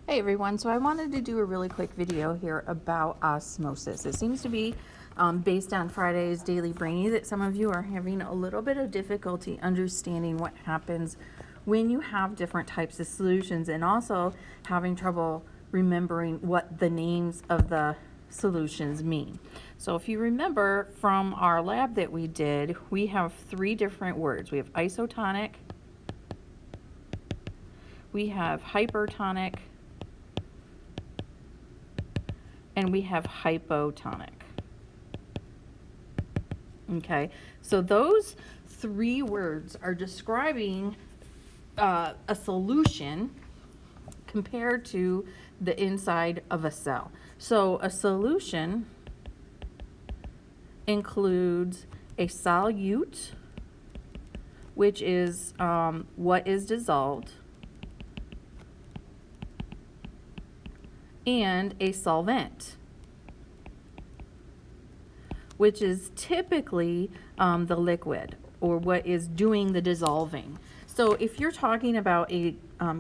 Hey everyone, so I wanted to do a really quick video here about osmosis. It seems to be based on Friday's Daily Brainy that some of you are having a little bit of difficulty understanding what happens when you have different types of solutions, and also having trouble remembering what the names of the solutions mean. So if you remember from our lab that we did, we have three different words. We have isotonic, we have hypertonic, and we have hypotonic. Okay, so those three words are describing a solution compared to the inside of a cell. So a solution includes a solute, which is what is dissolved, and a solvent, which is typically the liquid, or what is doing the dissolving. So if you're talking about a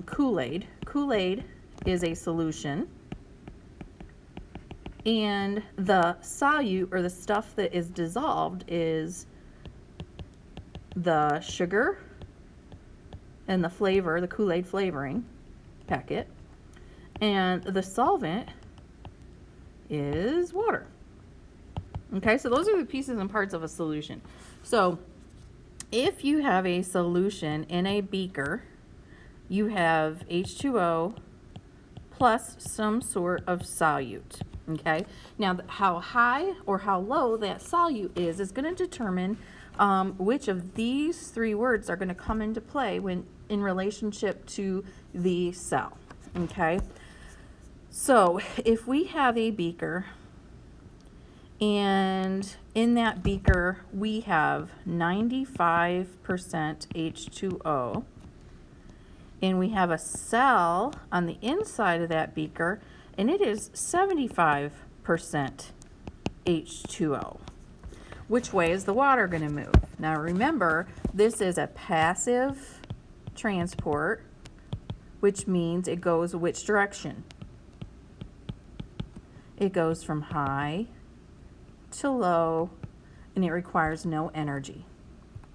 Kool-Aid, Kool-Aid is a solution, and the solute, or the stuff that is dissolved, is the sugar and the flavor, the Kool-Aid flavoring packet, and the solvent is water. Okay, so those are the pieces and parts of a solution. So if you have a solution in a beaker, you have H2O plus some sort of solute. Okay, now how high or how low that solute is going to determine which of these three words are going to come into play when in relationship to the cell. Okay, so if we have a beaker, and in that beaker we have 95% H2O, and we have a cell on the inside of that beaker, and it is 75% H2O. Which way is the water going to move? Now remember, this is a passive transport, which means it goes which direction? It goes from high to low, and it requires no energy.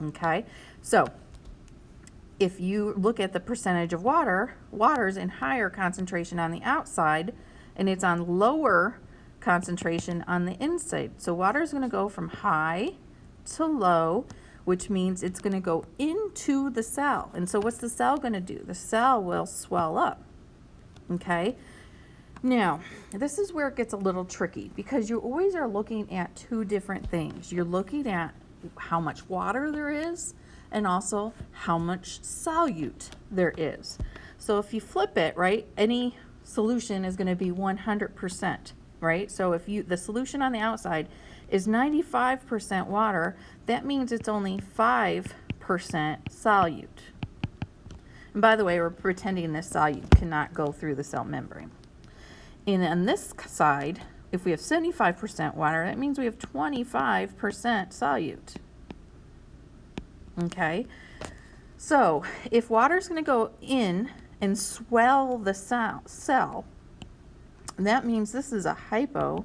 Okay, so if you look at the percentage of water's in higher concentration on the outside, and it's on lower concentration on the inside. So water is going to go from high to low, which means it's going to go into the cell. And so what's the cell going to do? The cell will swell up. Okay, now this is where it gets a little tricky, because you always are looking at two different things. You're looking at how much water there is, and also how much solute there is. So if you flip it, right, any solution is going to be 100%, right? So if the solution on the outside is 95% water, that means it's only 5% solute. And by the way, we're pretending this solute cannot go through the cell membrane. And on this side, if we have 75% water, that means we have 25% solute. Okay, so if water is going to go in and swell the cell, that means this is a hypotonic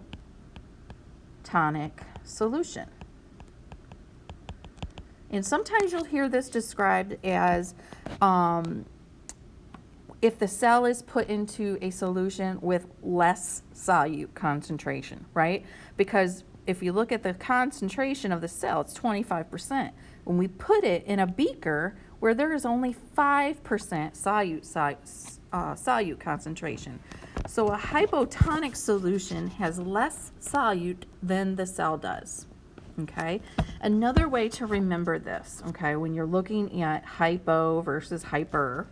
solution. And sometimes you'll hear this described as if the cell is put into a solution with less solute concentration, right? Because if you look at the concentration of the cell, it's 25%. When we put it in a beaker where there is only 5% solute concentration. So a hypotonic solution has less solute than the cell does. Okay, another way to remember this, okay, when you're looking at hypo versus hyper,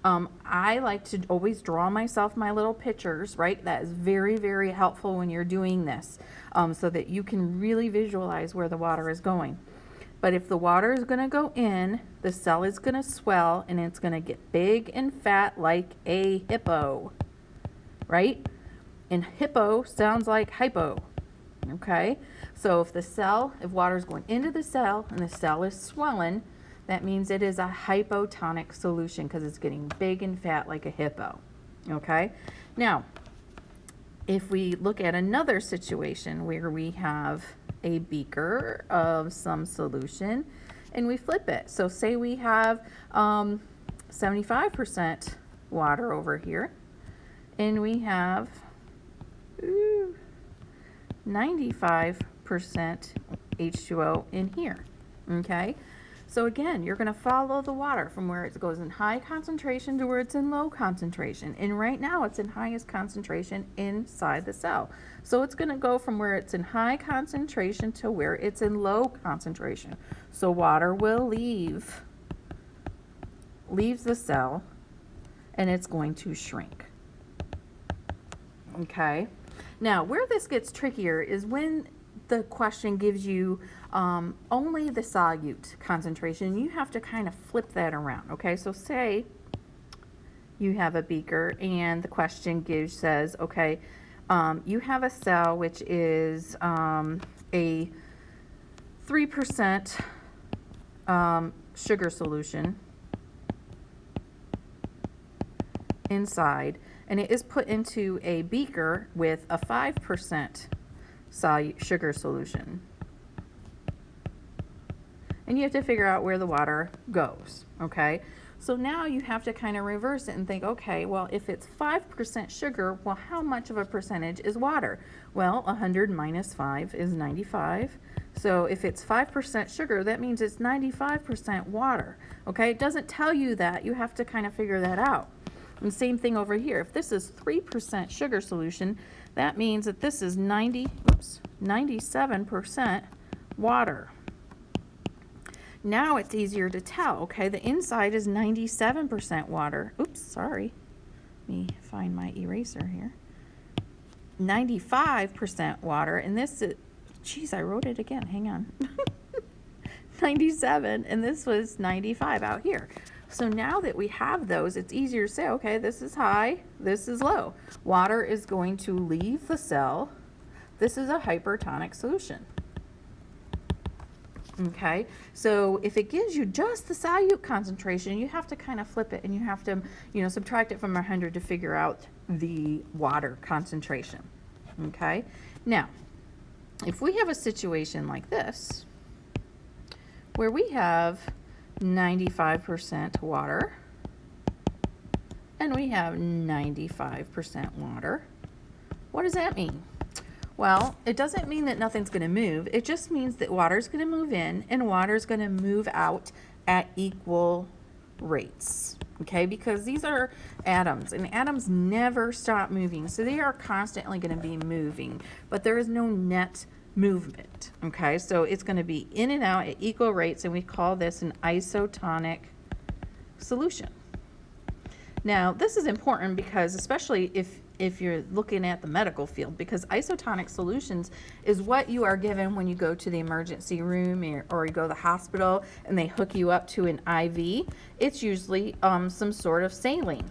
I like to always draw myself my little pictures, right? That is very, very helpful when you're doing this, so that you can really visualize where the water is going. But if the water is going to go in, the cell is going to swell, and it's going to get big and fat like a hippo, right? And hippo sounds like hypo. Okay, so if water is going into the cell and the cell is swelling, that means it is a hypotonic solution because it's getting big and fat like a hippo. Okay, now if we look at another situation where we have a beaker of some solution and we flip it. So say we have 75% water over here and we have 95% H2O in here. Okay, so again, you're going to follow the water from where it goes in high concentration to where it's in low concentration. And right now it's in highest concentration inside the cell. So it's going to go from where it's in high concentration to where it's in low concentration. So water will leaves the cell and it's going to shrink. Okay, now where this gets trickier is when the question gives you only the solute concentration. You have to kind of flip that around. Okay, so say you have a beaker and the question says, okay, you have a cell which is a 3% sugar solution inside, and it is put into a beaker with a 5% sugar solution. And you have to figure out where the water goes, okay? So now you have to kind of reverse it and think, okay, well, if it's 5% sugar, well, how much of a percentage is water? Well, 100 minus 5 is 95. So if it's 5% sugar, that means it's 95% water, okay? It doesn't tell you that. You have to kind of figure that out. And same thing over here. If this is 3% sugar solution, that means that this is 97% water. Now it's easier to tell, okay? The inside is 97% water. Oops, sorry. Let me find my eraser here. 95% water, and this is, geez, I wrote it again. Hang on. 97, and this was 95 out here. So now that we have those, it's easier to say, okay, this is high, this is low. Water is going to leave the cell. This is a hypertonic solution. Okay, so if it gives you just the solute concentration, you have to kind of flip it and you have to, subtract it from 100 to figure out the water concentration. Okay, now, if we have a situation like this, where we have 95% water and we have 95% water, what does that mean? Well, it doesn't mean that nothing's going to move. It just means that water's going to move in and water's going to move out at equal rates. Okay, because these are atoms and atoms never stop moving. So they are constantly going to be moving, but there is no net movement. Okay, so it's going to be in and out at equal rates, and we call this an isotonic solution. Now, this is important because especially if you're looking at the medical field, because isotonic solutions is what you are given when you go to the emergency room or you go to the hospital and they hook you up to an IV. It's usually some sort of saline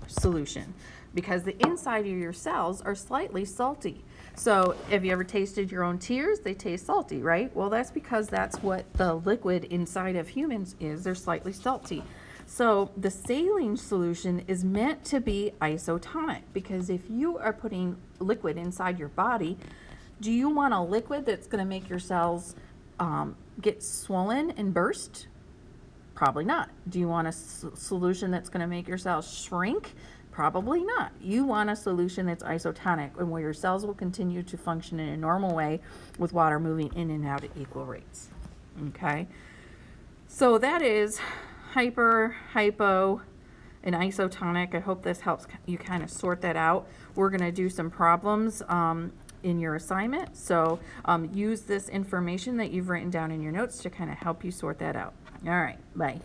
solution because the inside of your cells are slightly salty. So have you ever tasted your own tears? They taste salty, right? Well, that's because that's what the liquid inside of humans is. They're slightly salty. So the saline solution is meant to be isotonic because if you are putting liquid inside your body, do you want a liquid that's going to make your cells get swollen and burst? Probably not. Do you want a solution that's going to make your cells shrink? Probably not. You want a solution that's isotonic and where your cells will continue to function in a normal way with water moving in and out at equal rates. Okay, so that is hyper, hypo, and isotonic. I hope this helps you kind of sort that out. We're going to do some problems in your assignment, so use this information that you've written down in your notes to kind of help you sort that out. All right, bye.